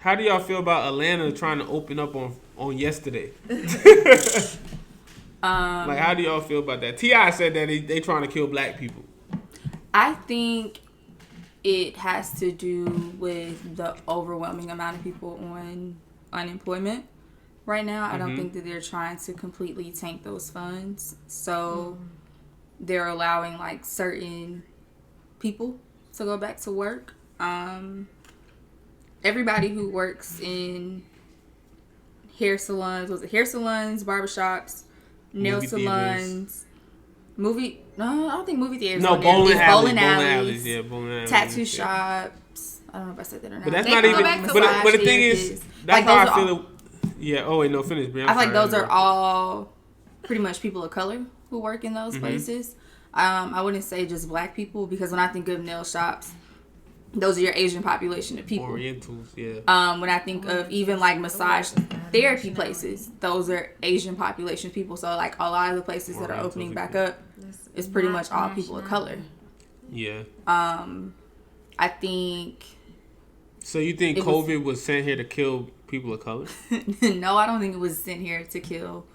How do y'all feel about Atlanta trying to open up on yesterday? Like, how do y'all feel about that? T.I. said that they trying to kill black people. I think it has to do with the overwhelming amount of people on unemployment right now. I don't think that they're trying to completely tank those funds. So they're allowing like certain people to go back to work. Everybody who works in hair salons, barbershops, nail salons, no, I don't think movie theaters. No, bowling alleys. Yeah, bowling alleys. Tattoo shops. I don't know if I said that or not. But that's not even. But the thing is, that's how I feel. Yeah. Oh wait, no. Finish. I feel like those are all pretty much people of color who work in those places. I wouldn't say just black people, because when I think of nail shops, those are your Asian population of people. Orientals, yeah. When I think of even like massage therapy places, those are Asian population of people. So like a lot of the places that are opening back up is pretty much all people of color. Yeah. I think. So you think COVID was sent here to kill people of color? No, I don't think it was sent here to kill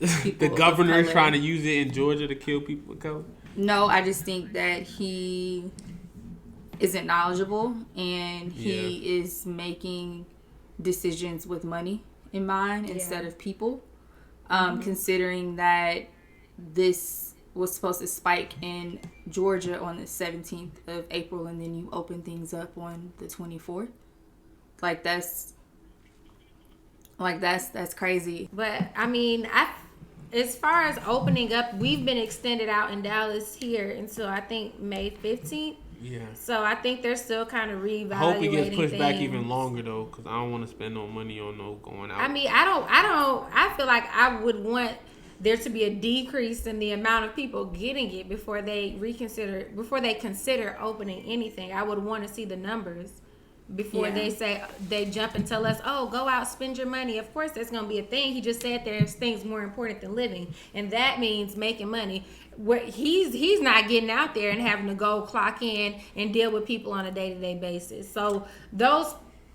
people. The governor is trying to use it in Georgia to kill people of color? No, I just think that he isn't knowledgeable, and he is making decisions with money in mind instead of people. Considering that this was supposed to spike in Georgia on the 17th of April, and then you open things up on the 24th. That's crazy. But I mean, as far as opening up, we've been extended out in Dallas here until I think May 15th. Yeah. So I think they're still kind of reevaluating. I hope it gets pushed back even longer though, because I don't want to spend no money on no going out. I mean, I feel like I would want there to be a decrease in the amount of people getting it before they consider opening anything. I would want to see the numbers before they jump and tell us, oh, go out, spend your money. Of course, that's going to be a thing. He just said there's things more important than living, and that means making money. What he's not getting out there and having to go clock in and deal with people on a day-to-day basis. So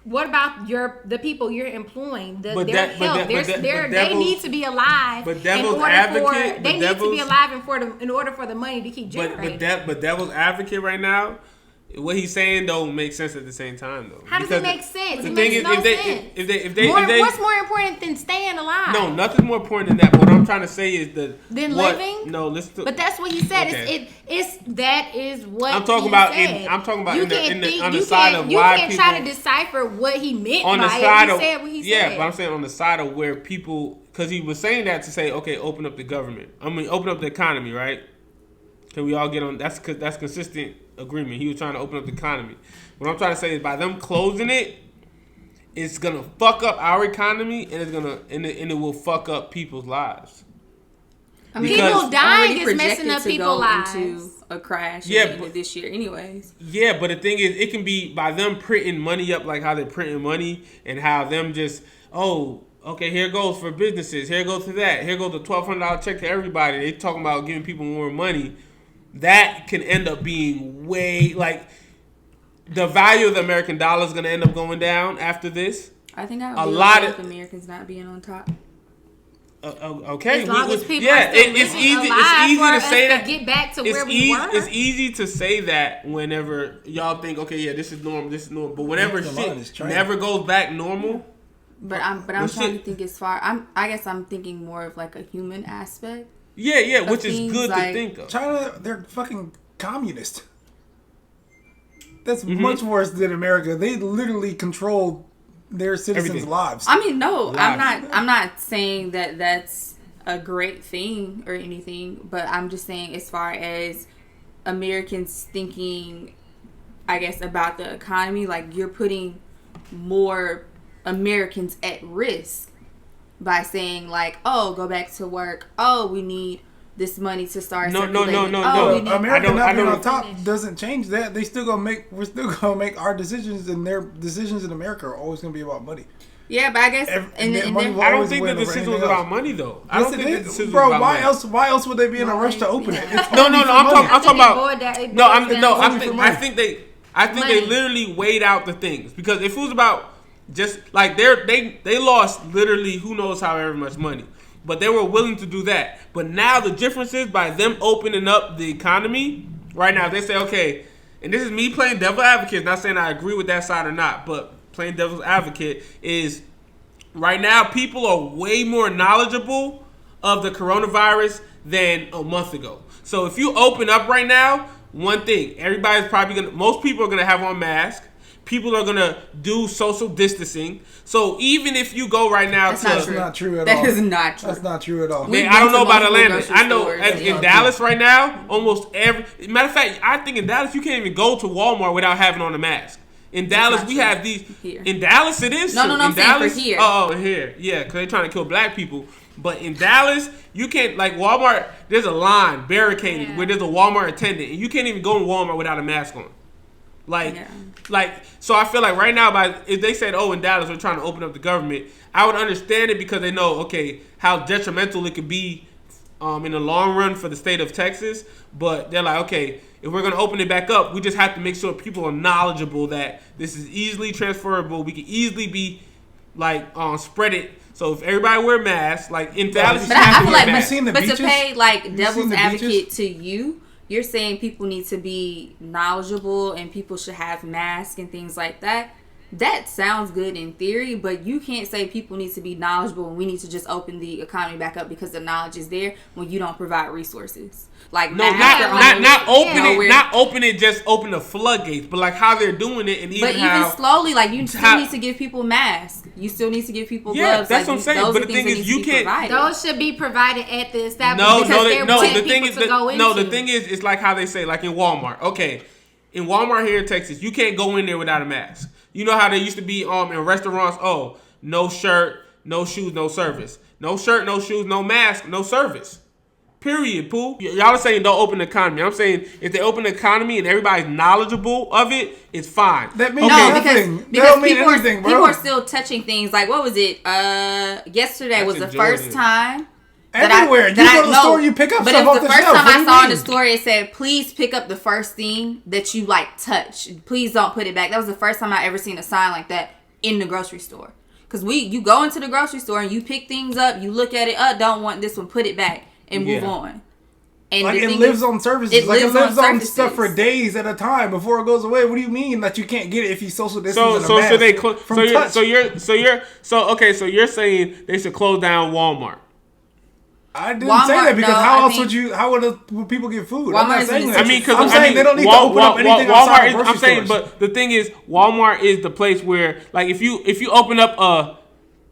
what about the people you're employing? Their health. They need to be alive. But devil's advocate, they need to be alive in order for the money to keep generating. But devil's advocate right now, what he's saying don't make sense at the same time though. How does it make sense? The it thing makes is, no sense. What's more important than staying alive? No, nothing's more important than that. But what I'm trying to say is living. No, listen to. But that's what he said. Okay. That is what I'm talking about. I'm talking about on the side of why people. You can't try to decipher what he meant on the by side it. He said what he said. Yeah, but I'm saying on the side of where people, because he was saying that to say, okay, open up the government. I mean, open up the economy, right? Can we all get on? That's consistent agreement. He was trying to open up the economy. What I'm trying to say is by them closing it, it's gonna fuck up our economy, and it will fuck up people's lives. I mean, people dying is messing up people's lives. Into a crash this year, anyways. Yeah, but the thing is, it can be by them printing money up, like how they're printing money, and how them just okay, here goes for businesses. Here goes to that. Here goes the $1,200 check to everybody. They talking about giving people more money. That can end up being way, like, the value of the American dollar is going to end up going down after this. I think that would be a lot of Americans not being on top. Okay. As long as people are still it's easy to say that. To get back to where we were. It's easy to say that whenever y'all think, okay, yeah, this is normal. But whenever shit never goes back normal. But I'm trying to think as far. I guess I'm thinking more of like a human aspect. Yeah, which is good to think of. China, they're fucking communist. That's much worse than America. They literally control their citizens' lives. I mean, no, I'm not saying that that's a great thing or anything, but I'm just saying as far as Americans thinking, I guess, about the economy, like you're putting more Americans at risk by saying like, oh, go back to work. Oh, we need this money to start circulating. No. America not being on top doesn't change that. We're still gonna make our decisions, and their decisions in America are always gonna be about money. Yeah, but I guess I don't think the decision was about money though. I don't think the decision was about money. Why else would they be in a rush to open it? No. I'm talking about. I think they literally weighed out the things, because if it was about Just like they lost literally who knows however much money. But they were willing to do that. But now the difference is by them opening up the economy, right now they say, okay, and this is me playing devil's advocate, not saying I agree with that side or not, but playing devil's advocate is right now people are way more knowledgeable of the coronavirus than a month ago. So if you open up right now, one thing, most people are gonna have on masks. People are gonna do social distancing. So even if you go right now That's not true at all. That is not true. That's not true at all. Man, I don't know about Atlanta. I know in not Dallas right now, almost every matter of fact, I think in Dallas you can't even go to Walmart without having on a mask. In Dallas, we have these. Here. In Dallas, it is. No, true. I'm in saying Dallas, for here. Oh, here, yeah, because they're trying to kill black people. But in Dallas, you can't like Walmart. There's a line barricaded where there's a Walmart attendant, and you can't even go in Walmart without a mask on. So I feel like right now, if they said, oh, in Dallas we're trying to open up the government, I would understand it because they know, okay, how detrimental it could be in the long run for the state of Texas. But they're like, okay, if we're going to open it back up, we just have to make sure people are knowledgeable that this is easily transferable. We can easily be spread it. So if everybody wear masks, like in Dallas, but I feel like, beaches? to pay like devil's advocate beaches? to you, you're saying people need to be knowledgeable and people should have masks and things like that. That sounds good in theory, but you can't say people need to be knowledgeable and we need to just open the economy back up because the knowledge is there when you don't provide resources. Like no, not open it, just open the floodgates, but like how they're doing it, and even slowly, like you still need to give people masks. You still need to give people gloves. That's what I'm saying. But the thing is, you can't. Those should be provided at the establishment. The thing is, it's like how they say, like in Walmart. Okay, in Walmart here in Texas, you can't go in there without a mask. You know how they used to be in restaurants. Oh, no shirt, no shoes, no service. No shirt, no shoes, no mask, no service. Period, Pooh. Y'all are saying don't open the economy. I'm saying if they open the economy and everybody's knowledgeable of it, it's fine. That means nothing. Because people are still touching things. Like, what was it? Yesterday was the first time. Everywhere. You go to the store, you pick up stuff off the shelf. But it was the first time I saw in the store, it said, please pick up the first thing that you, touch. Please don't put it back. That was the first time I ever seen a sign like that in the grocery store. Because you go into the grocery store and you pick things up, you look at it, don't want this one, put it back. And move on. And it lives on services. It lives on stuff for days at a time before it goes away. What do you mean that you can't get it if you social distance? So you're saying they should close down Walmart? I didn't say that because how would people get food? I'm not saying that. I'm saying they don't need to open up anything outside grocery stores. But the thing is, Walmart is the place where, like, if you open up a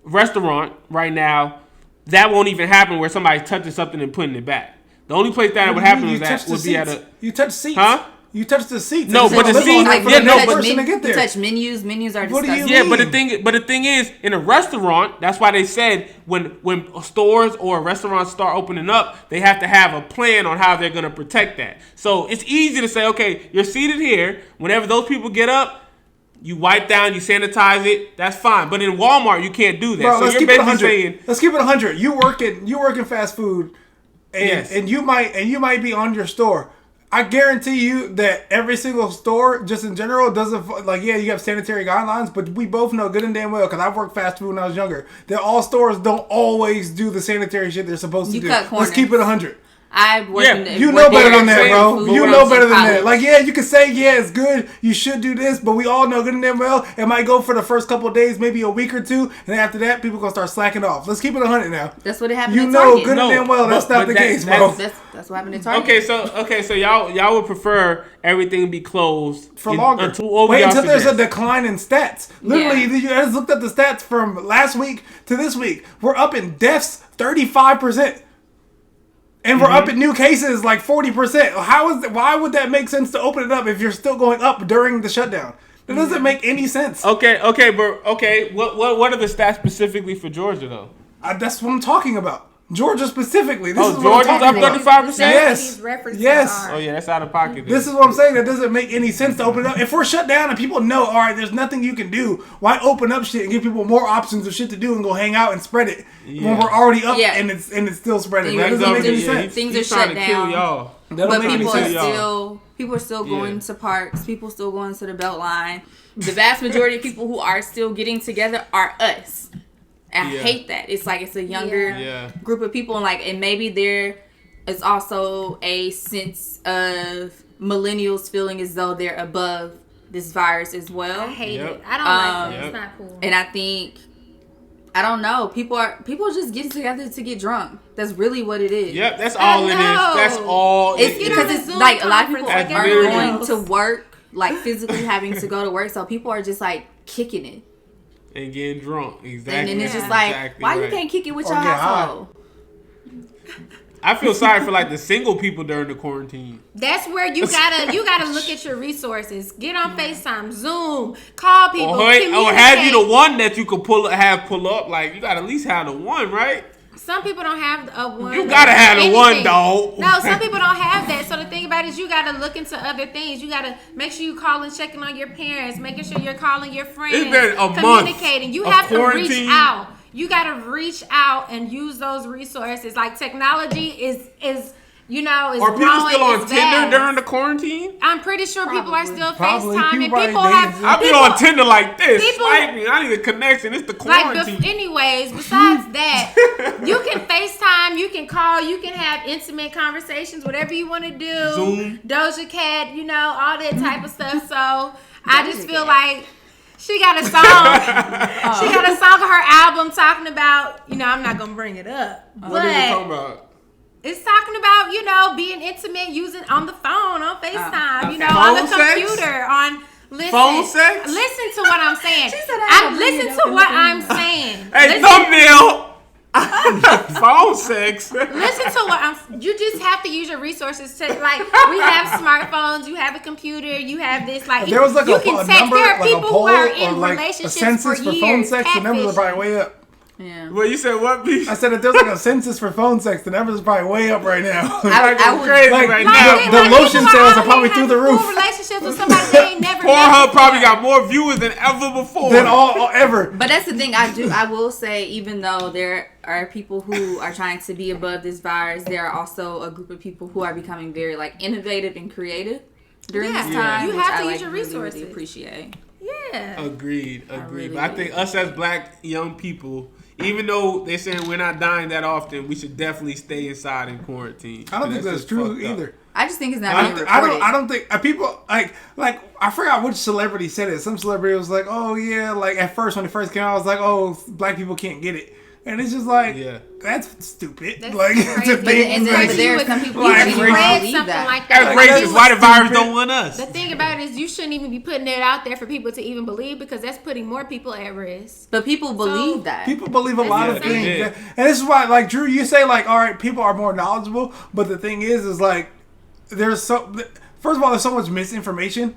restaurant right now, that won't even happen where somebody's touching something and putting it back. The only place that would happen is that would be at a... You touch seats. Huh? You touch the seats. No, but the seats... You touch menus. Menus are disgusting. Yeah, but the thing is, in a restaurant, that's why they said when stores or restaurants start opening up, they have to have a plan on how they're going to protect that. So it's easy to say, okay, you're seated here. Whenever those people get up, you wipe down, you sanitize it. That's fine. But in Walmart, you can't do that. Bro, so you're basically saying, let's keep it 100. You work in fast food, and you might be on your store. I guarantee you that every single store, just in general, doesn't you have sanitary guidelines, but we both know good and damn well because I've worked fast food when I was younger that all stores don't always do the sanitary shit they're supposed to do. Let's keep it 100. You know better than that, bro. You know better than that. You can say, it's good. You should do this, but we all know good and damn well it might go for the first couple of days, maybe a week or two, and after that, people gonna start slacking off. Let's keep it 100 now. That's what happened. You know good and damn well that's not the case, bro. That's what happened in Target. So y'all would prefer everything be closed for longer until there's a decline in stats. Literally, you just looked at the stats from last week to this week. We're up in deaths 35%. And we're up in new cases like 40%. Why would that make sense to open it up if you're still going up during the shutdown? That doesn't make any sense. Okay. What are the stats specifically for Georgia though? That's what I'm talking about. Georgia specifically. Georgia's up 35%? Yes. Oh yeah, that's out of pocket. This is what I'm saying. That doesn't make any sense to open it up. If we're shut down and people know, all right, there's nothing you can do, why open up shit and give people more options of shit to do and go hang out and spread it when we're already up and it's still spreading? That doesn't make any sense. Things are shut down. But people are still People are still going to parks. People still going to the Beltline. The vast majority of people who are still getting together are us. And I hate that. It's like it's a younger group of people, and maybe there is also a sense of millennials feeling as though they're above this virus as well. I hate it. I don't like that. It's not cool. And I think, I don't know, people just getting together to get drunk. That's really what it is. Yep, that's all it is. That's all it is. Because it's like a lot of people are going to work, like physically having to go to work, so people are just like kicking it. And getting drunk. Exactly. And then it's just like, why you can't kick it with your household? I feel sorry for like the single people during the quarantine. That's where you gotta look at your resources. Get on FaceTime, Zoom, call people, or have you the one that you could pull up. Like you gotta at least have the one, right? Some people don't have a one. You gotta have the one, dog. No, some people don't have that. So the thing about it is you gotta look into other things. You gotta make sure you call and checking on your parents, making sure you're calling your friends, it's been a communicating. Month you have quarantine. to reach out. You gotta reach out and use those resources. Like technology is is Are people still on Tinder during the quarantine? I'm pretty sure people are still Probably. FaceTiming. People have. I've been on Tinder like this. Swiping. I need a connection. It's the quarantine. Anyways, besides that, you can FaceTime, you can call, you can have intimate conversations, whatever you want to do. Zoom. Doja Cat, all that type of stuff. So I just feel like she got a song. She got a song on her album talking about, I'm not going to bring it up. What is it talking about? It's talking about, being intimate, using on the phone, on FaceTime, on the computer, sex? on listen. Phone sex? Listen to what I'm saying. She said listen to what I'm saying. Hey, thumbnail! Phone sex. Listen to what you just have to use your resources to, like, we have smartphones, you have a computer, you have this, like, There was like you a can text. number, There are like people a poll, who are or in like a relationships census for phone years, sex. The numbers are probably way up. Yeah. Well, you said what, B? I said if there's like a census for phone sex, the numbers are probably way up right now. I would, crazy like, right like, now. the lotion sales are probably through the roof. Relationships with somebody they ain't never met Pornhub probably got more viewers than ever before. Than all ever. But that's the thing. I will say, even though there are people who are trying to be above this virus, there are also a group of people who are becoming very innovative and creative during this time. You which have to I use your resources. Really appreciate. Yeah. Agreed. really But I think us as black young people, even though they're saying we're not dying that often, we should definitely stay inside in quarantine. I don't think that's just true fucked up. either. I just think it's not being reported. I don't think people like I forgot which celebrity said it. Some celebrity was like, "Oh yeah," like at first when it first came out, I was like, "Oh, black people can't get it," and it's just like, that's stupid. That's like crazy. to think, And then, but there are some people who like, actually read believe something that. like That's that. racist. Why the virus don't want us? The thing about it is you shouldn't even be putting it out there for people to even believe, because that's putting more people at risk. But people believe that. People believe a lot of That's things, insane. and this is why, like Drew, you say like, all right, people are more knowledgeable, but the thing is like, there's first of all, there's so much misinformation,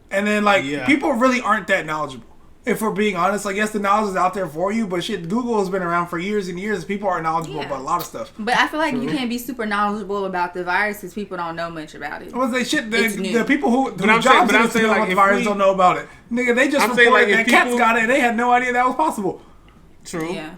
and then people really aren't that knowledgeable. If we're being honest, like, yes, the knowledge is out there for you, but shit, Google has been around for years and years. People are knowledgeable about a lot of stuff. But I feel like you can't be super knowledgeable about the virus because people don't know much about it. Well, they shit. It's The new. people who But I'm saying, about the virus don't know about it. Nigga, they just I'm saying, reported like, that if cats people- got it and they had no idea that was possible. True. Yeah.